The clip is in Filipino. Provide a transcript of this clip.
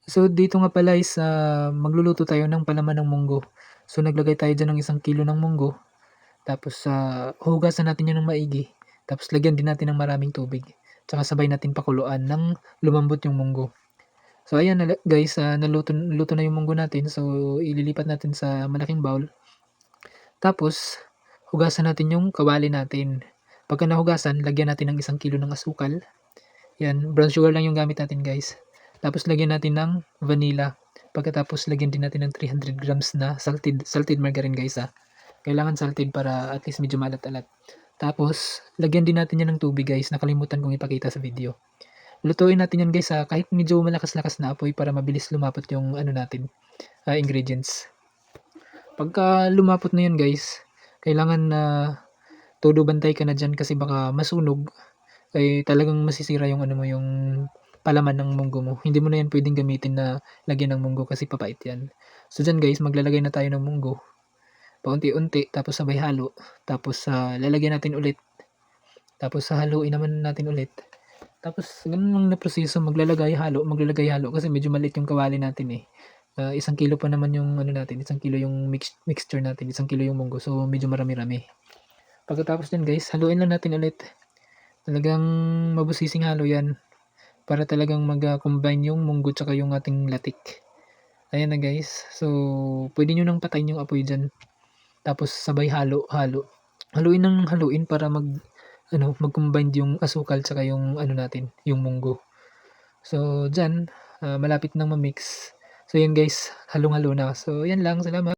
So, dito nga pala is, magluluto tayo ng palaman ng munggo. So, naglagay tayo diyan ng 1 kilo ng munggo, tapos, hugasan natin 'yan ng maigi, tapos lagyan din natin ng maraming tubig, tsaka sabay natin pakuluan ng lumambot yung munggo. So, ayan guys, naluto na yung munggo natin. So, ililipat natin sa malaking bowl. Tapos, hugasan natin yung kawali natin. Pagka nahugasan, lagyan natin ng 1 kilo ng asukal. 'Yan, brown sugar lang yung gamit natin guys. Tapos lagyan natin ng vanilla. Pagkatapos lagyan din natin ng 300 grams na salted margarine guys, Kailangan salted para at least medyo maalat-alat. Tapos lagyan din natin 'yan ng tubig guys, nakalimutan kong ipakita sa video. Lutuin natin 'yan guys, kahit medyo malakas-lakas na apoy para mabilis lumapot yung ano natin, ingredients. Pagka lumapot na 'yan guys, kailangan na todo bantay ka na diyan kasi baka masunog, ay talagang masisira yung ano mo, yung palaman ng munggo mo. Hindi mo na 'yan puwedeng gamitin na lagyan ng munggo kasi papait 'yan. So diyan guys, maglalagay na tayo ng munggo, paunti-unti tapos sabay halo, tapos, lalagyan natin ulit, tapos hahaluin naman natin ulit. Tapos gano'n lang na proseso, maglalagay, halo kasi medyo maliit yung kawali natin, 1 kilo pa naman yung ano natin, 1 kilo yung mixture natin, 1 kilo yung munggo, so medyo marami-rami. Pagkatapos niyan guys, haluin lang natin ulit. Talagang mabusising halo 'yan para talagang mag-combine yung munggo tsaka yung ating latik. Ayan na guys. So, puwede niyo nang patayin yung apoy diyan. Tapos sabay halo-halo. Haluin ng haluin para mag-ano, mag-combine yung asukal tsaka yung ano natin, yung munggo. So, diyan, malapit nang ma-mix. So 'yun guys, halong-halo na. So 'yan lang, salamat.